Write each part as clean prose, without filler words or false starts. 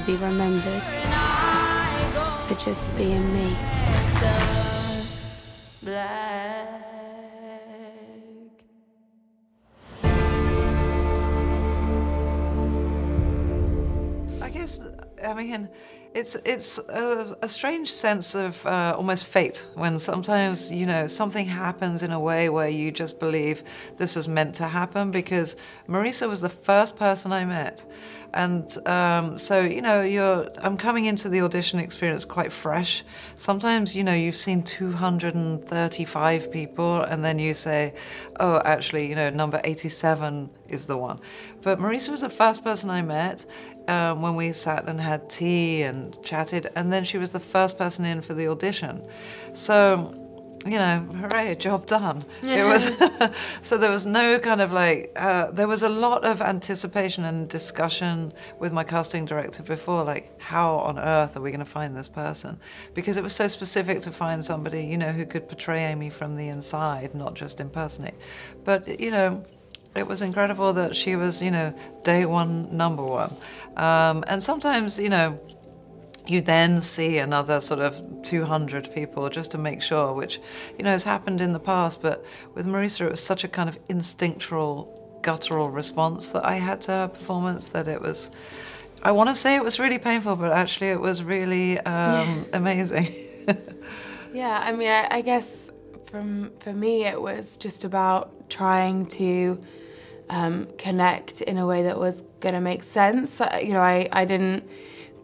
to be remembered for just being me. I mean, it's a strange sense of almost fate when sometimes, you know, something happens in a way where you just believe this was meant to happen, because Marisa was the first person I met. And so, you know, I'm coming into the audition experience quite fresh. Sometimes, you know, you've seen 235 people and then you say, oh, actually, you know, number 87 is the one. But Marisa was the first person I met when we sat and had tea and chatted, and then she was the first person in for the audition. So, you know, hooray, job done. It was so there was no kind of like, there was a lot of anticipation and discussion with my casting director before, like, how on earth are we going to find this person? Because it was so specific to find somebody, you know, who could portray Amy from the inside, not just impersonate. But, you know, it was incredible that she was, you know, day one, number one. And sometimes, you know, you then see another sort of 200 people just to make sure, which, you know, has happened in the past. But with Marisa, it was such a kind of instinctual, guttural response that I had to her performance that it was, I want to say it was really painful, but actually it was really amazing. Yeah, I mean, I guess for me, it was just about trying to connect in a way that was going to make sense. You know, I didn't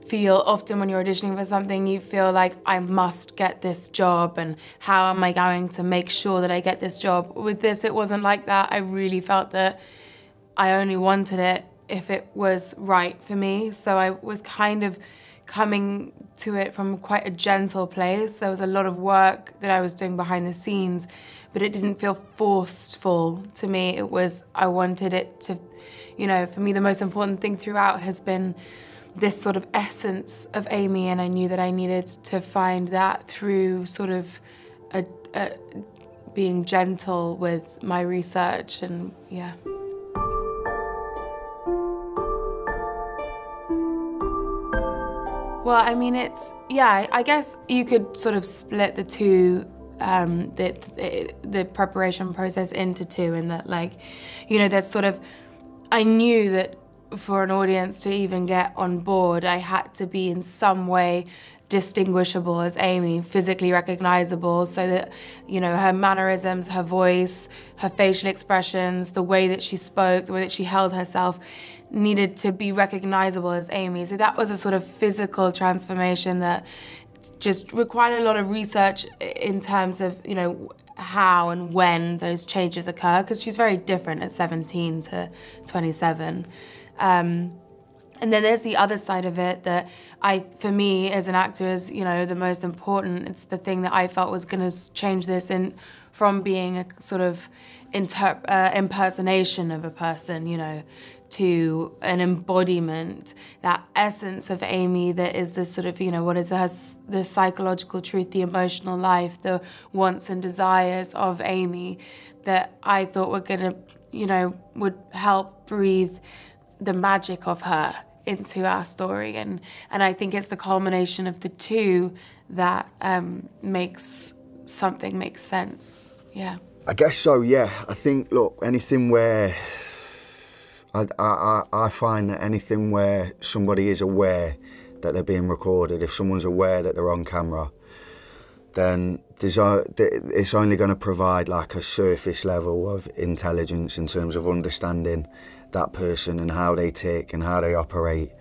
feel, often when you're auditioning for something, you feel like I must get this job and how am I going to make sure that I get this job? With this, it wasn't like that. I really felt that I only wanted it if it was right for me. So I was kind of coming to it from quite a gentle place. There was a lot of work that I was doing behind the scenes, but it didn't feel forceful to me. It was, I wanted it to, you know, for me the most important thing throughout has been this sort of essence of Amy, and I knew that I needed to find that through sort of being gentle with my research, and yeah. Well, I mean, it's, yeah, I guess you could sort of split the two, the preparation process into two, in that, like, you know, there's sort of, I knew that for an audience to even get on board, I had to be in some way distinguishable as Amy, physically recognizable, so that, you know, her mannerisms, her voice, her facial expressions, the way that she spoke, the way that she held herself, needed to be recognizable as Amy. So that was a sort of physical transformation that just required a lot of research in terms of, you know, how and when those changes occur, because she's very different at 17 to 27. And then there's the other side of it that for me as an actor, is, you know, the most important. It's the thing that I felt was going to change this from being a sort of impersonation of a person, you know, to an embodiment, that essence of Amy that is the sort of, you know, what is the psychological truth, the emotional life, the wants and desires of Amy, that I thought were going to, you know, would help breathe the magic of her into our story. And I think it's the culmination of the two that makes something make sense. Yeah. I guess so, yeah. I think, look, anything where I find that anything where somebody is aware that they're being recorded, if someone's aware that they're on camera, then it's only going to provide like a surface level of intelligence in terms of understanding that person and how they tick and how they operate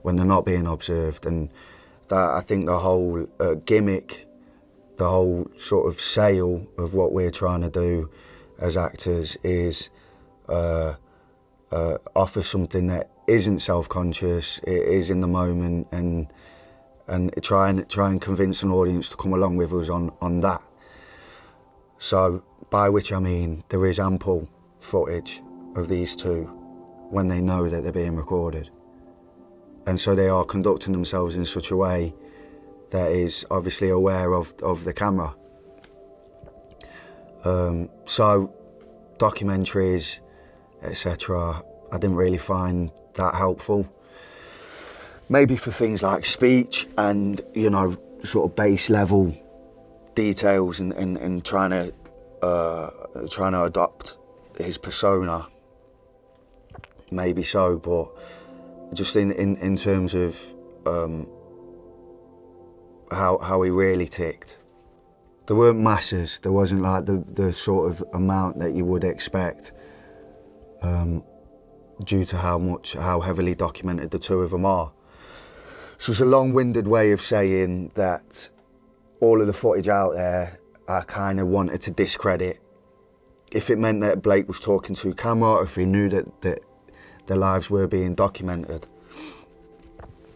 when they're not being observed. And that, I think the whole gimmick, the whole sort of sale of what we're trying to do as actors is offer something that isn't self-conscious, it is in the moment, and try and convince an audience to come along with us on that. So, by which I mean there is ample footage of these two when they know that they're being recorded. And so they are conducting themselves in such a way that is obviously aware of the camera. So documentaries, etc., I didn't really find that helpful. maybe for things like speech and, you know, sort of base level details and trying to adopt his persona, maybe so, but just in terms of how he really ticked. There weren't masses, there wasn't like the sort of amount that you would expect due to how heavily documented the two of them are. So it's a long-winded way of saying that all of the footage out there I kind of wanted to discredit. If it meant that Blake was talking to camera, or if he knew that their lives were being documented.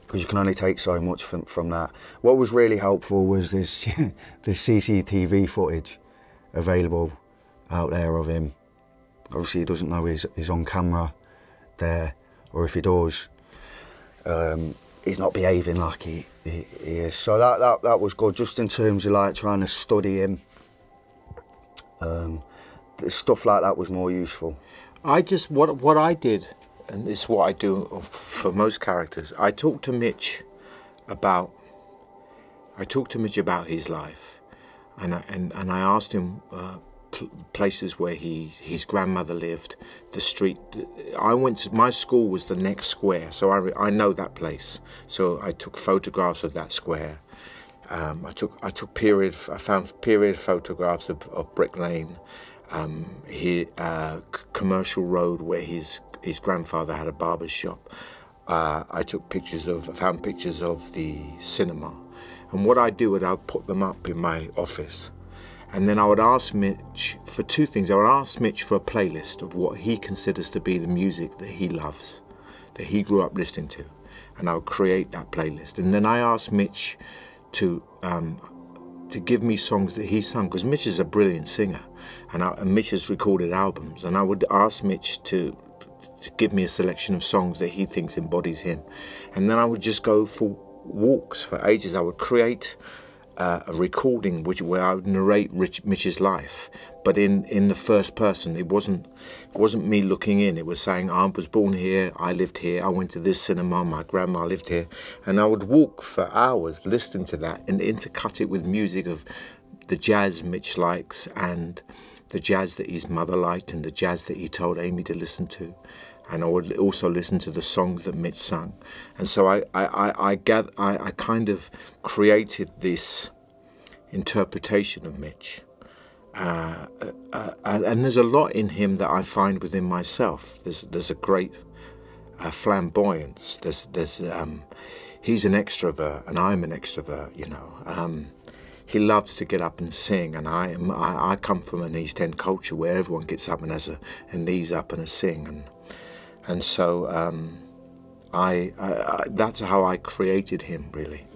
Because you can only take so much from that. What was really helpful was this CCTV footage available out there of him. Obviously he doesn't know he's on camera there, or if he does, he's not behaving like he is. So that was good, just in terms of like trying to study him. Stuff like that was more useful. What I did, and this is what I do for most characters, I talked to Mitch about his life, and I asked him places where his grandmother lived, the street. My school was the next square, so I know that place. So I took photographs of that square. I found period photographs of Brick Lane, Commercial Road where his grandfather had a barber's shop. I found pictures of the cinema, and what I do is I would put them up in my office, and then I would ask Mitch for two things. I would ask Mitch for a playlist of what he considers to be the music that he loves, that he grew up listening to, and I would create that playlist. And then I asked Mitch to give me songs that he sung, because Mitch is a brilliant singer, and Mitch has recorded albums, and I would ask Mitch to give me a selection of songs that he thinks embodies him. And then I would just go for walks for ages. I would create a recording where I would narrate Mitch's life, but in the first person. It wasn't me looking in. It was saying, I was born here, I lived here, I went to this cinema, my grandma lived here. And I would walk for hours listening to that and intercut it with music of the jazz Mitch likes, and the jazz that his mother liked, and the jazz that he told Amy to listen to. And I would also listen to the songs that Mitch sang. And so I kind of created this interpretation of Mitch. And there's a lot in him that I find within myself. There's a great flamboyance. He's an extrovert and I'm an extrovert, you know. He loves to get up and sing, and I come from an East End culture where everyone gets up and has a knees up and a sing, and so that's how I created him, really.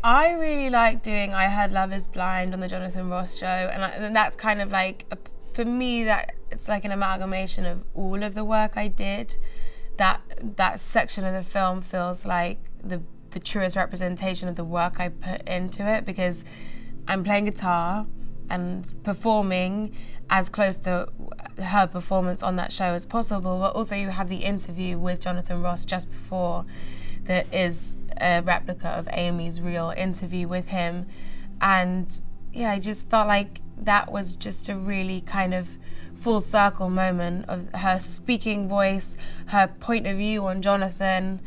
I really like doing I Heard Love Is Blind on the Jonathan Ross show, and that's kind of like, for me, that it's like an amalgamation of all of the work I did. That section of the film feels like the truest representation of the work I put into it, because I'm playing guitar and performing as close to her performance on that show as possible, but also you have the interview with Jonathan Ross just before that is a replica of Amy's real interview with him. And yeah, I just felt like that was just a really kind of full circle moment of her speaking voice, her point of view on Jonathan,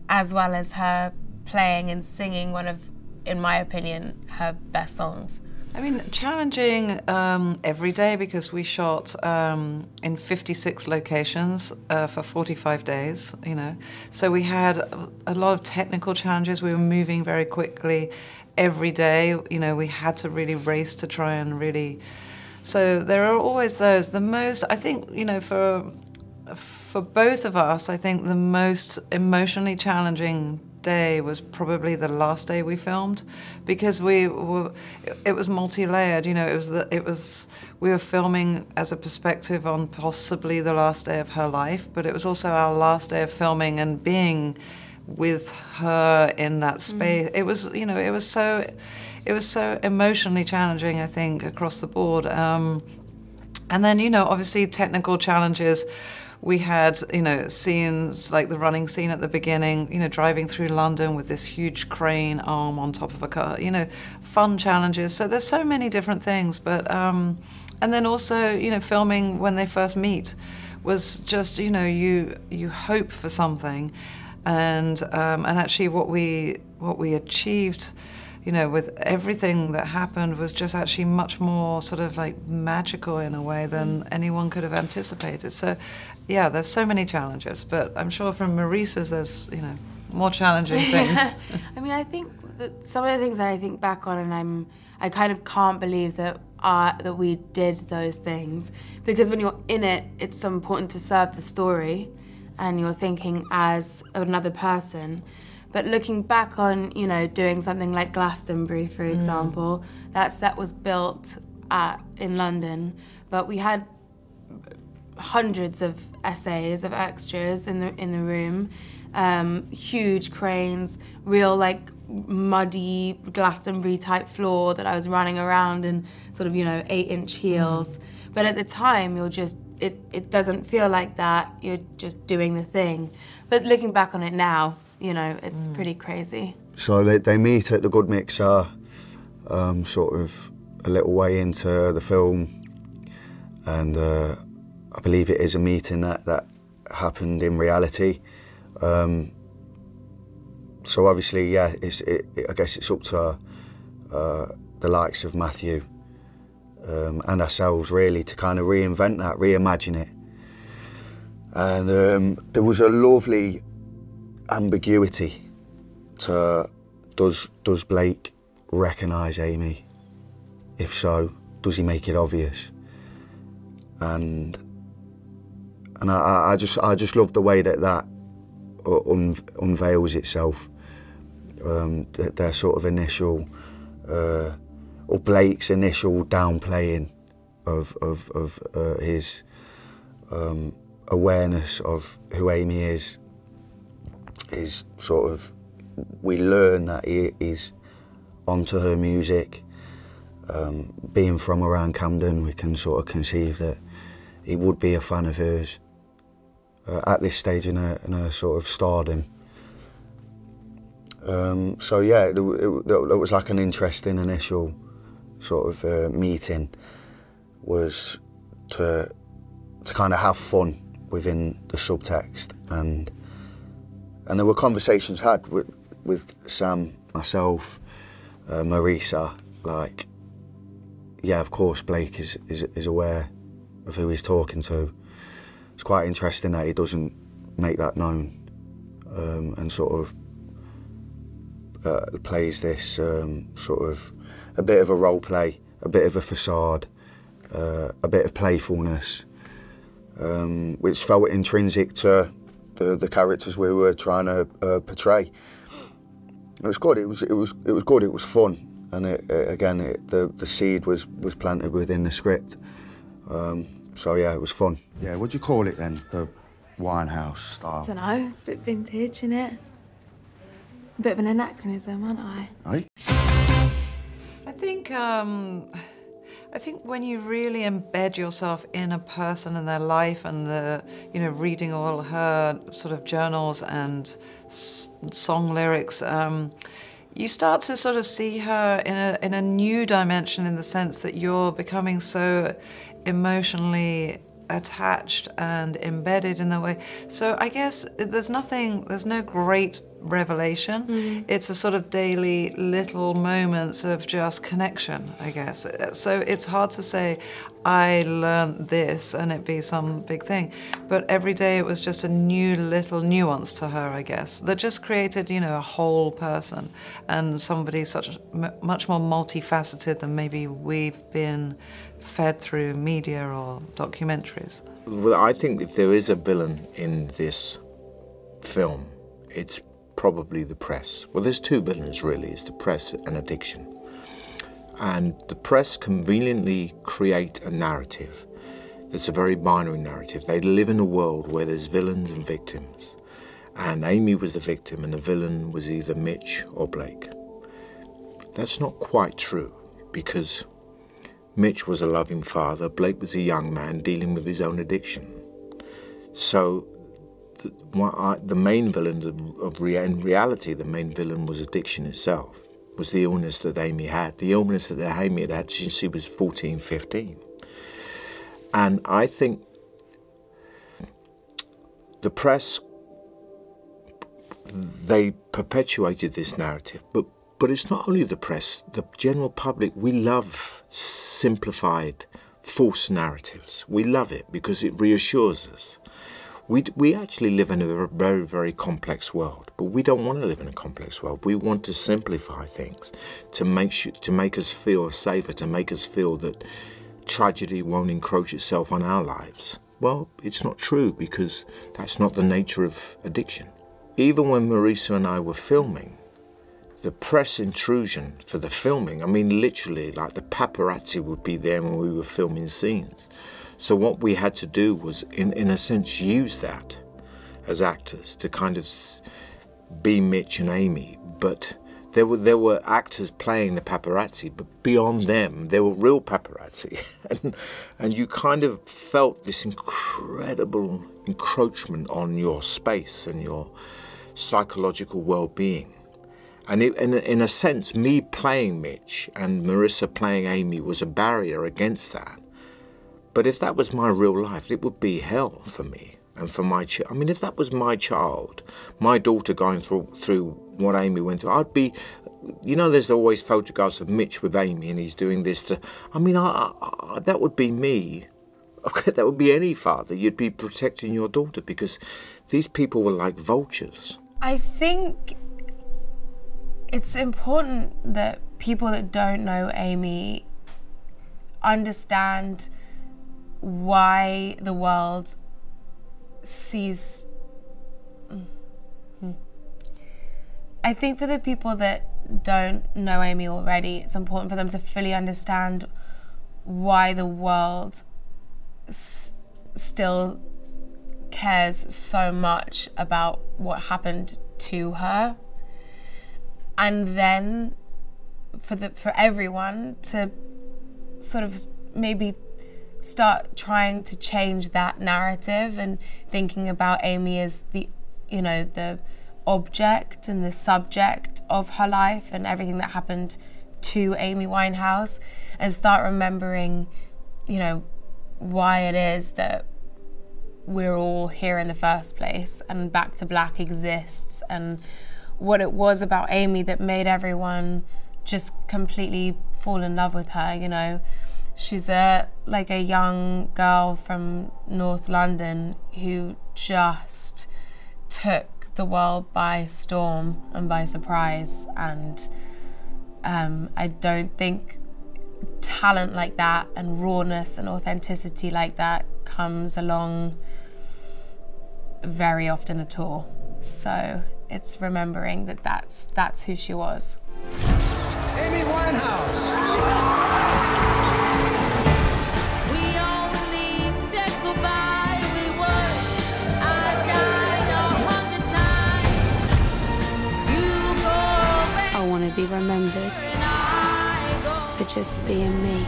as well as her playing and singing one of, in my opinion, her best songs. I mean, challenging every day, because we shot in 56 locations for 45 days, you know. So we had a lot of technical challenges. We were moving very quickly every day. You know, we had to really race to try and really... So there are always those. The most, I think, you know, for both of us, I think the most emotionally challenging day was probably the last day we filmed, because it was multi-layered. You know, we were filming as a perspective on possibly the last day of her life, but it was also our last day of filming and being with her in that space. It was, you know, it was so emotionally challenging, I think, across the board. And then, you know, obviously technical challenges we had, you know, scenes like the running scene at the beginning, you know, driving through London with this huge crane arm on top of a car, you know, fun challenges. So there's so many different things, but, and then also, you know, filming when they first meet was just, you know, you hope for something, and actually what we achieved, you know, with everything that happened was just actually much more sort of like magical in a way than anyone could have anticipated. So, yeah, there's so many challenges, but I'm sure from Marisa's there's, you know, more challenging things. I mean, I think that some of the things that I think back on, and I kind of can't believe that that we did those things, because when you're in it, it's so important to serve the story, and you're thinking as another person. But looking back on, you know, doing something like Glastonbury, for example, that set was built in London, but we had hundreds of essays of extras in the room, huge cranes, real like muddy Glastonbury type floor that I was running around in sort of, you know, 8-inch heels. But at the time, you're just, it doesn't feel like that. You're just doing the thing. But looking back on it now, you know, it's pretty crazy. So they meet at the Good Mixer, sort of a little way into the film, and I believe it is a meeting that happened in reality. So obviously, yeah, I guess it's up to the likes of Matthew and ourselves really to kind of reinvent that, reimagine it. And there was a lovely ambiguity to, does Blake recognise Amy? If so, does he make it obvious? And I just love the way that unveils itself. Their sort of initial, or Blake's initial downplaying of his awareness of who Amy is sort of, we learn that he is onto her music. Being from around Camden, we can sort of conceive that he would be a fan of hers at this stage in her sort of stardom. So yeah, it was like an interesting initial sort of meeting, was to kind of have fun within the subtext, and there were conversations had with Sam, myself, Marisa, like, yeah, of course Blake is aware of who he's talking to. It's quite interesting that he doesn't make that known, and sort of plays this sort of a bit of a role play, a bit of a facade, a bit of playfulness, which felt intrinsic to the characters we were trying to portray. It was good. It was good. It was fun, and the seed was planted within the script. So yeah, it was fun. Yeah, what'd you call it then? The Winehouse style? I don't know. It's a bit vintage, isn't it? A bit of an anachronism, aren't I? Aye. I think when you really embed yourself in a person and their life, and reading all her sort of journals and song lyrics, you start to sort of see her in a new dimension, in the sense that you're becoming so emotionally attached and embedded in the way. So I guess there's no great revelation. It's a sort of daily little moments of just connection, I guess. So it's hard to say, I learned this and it be some big thing. But every day it was just a new little nuance to her, I guess, that just created, a whole person, and somebody much more multifaceted than maybe we've been fed through media or documentaries. Well, I think if there is a villain in this film, it's probably the press. Well, there's two villains really, it's the press and addiction. And the press conveniently create a narrative that's a very binary narrative. They live in a world where there's villains and victims. And Amy was the victim and the villain was either Mitch or Blake. That's not quite true, because Mitch was a loving father, Blake was a young man dealing with his own addiction. So the main villain in reality, the main villain was addiction itself, was the illness that Amy had. The illness that Amy had had since she was 14, 15. And I think the press, they perpetuated this narrative, but it's not only the press, the general public, we love simplified, false narratives. We love it because it reassures us. We actually live in a very, very complex world, but we don't want to live in a complex world. We want to simplify things to make us feel safer, to make us feel that tragedy won't encroach itself on our lives. Well, it's not true, because that's not the nature of addiction. Even when Marisa and I were filming, the press intrusion for the filming, I mean, literally, like the paparazzi would be there when we were filming scenes. So what we had to do was, in a sense, use that as actors to kind of be Mitch and Amy. But there were actors playing the paparazzi, but beyond them, there were real paparazzi. and you kind of felt this incredible encroachment on your space and your psychological well-being. And in a sense, me playing Mitch and Marisa playing Amy was a barrier against that. But if that was my real life, it would be hell for me and for my child. I mean, if that was my child, my daughter going through what Amy went through, I'd be, you know, there's always photographs of Mitch with Amy and he's doing this I mean, that would be me. That would be any father. You'd be protecting your daughter, because these people were like vultures. I think it's important that people that don't know Amy understand why the world sees... I think for the people that don't know Amy already, it's important for them to fully understand why the world still cares so much about what happened to her. And then for everyone to sort of maybe start trying to change that narrative and thinking about Amy as the, you know, the object and the subject of her life and everything that happened to Amy Winehouse, and start remembering, you know, why it is that we're all here in the first place and Back to Black exists, and what it was about Amy that made everyone just completely fall in love with her. You know, she's like a young girl from North London who just took the world by storm and by surprise, and I don't think talent like that and rawness and authenticity like that comes along very often at all. So it's remembering that that's who she was. Amy Winehouse. I want to be remembered for just being me.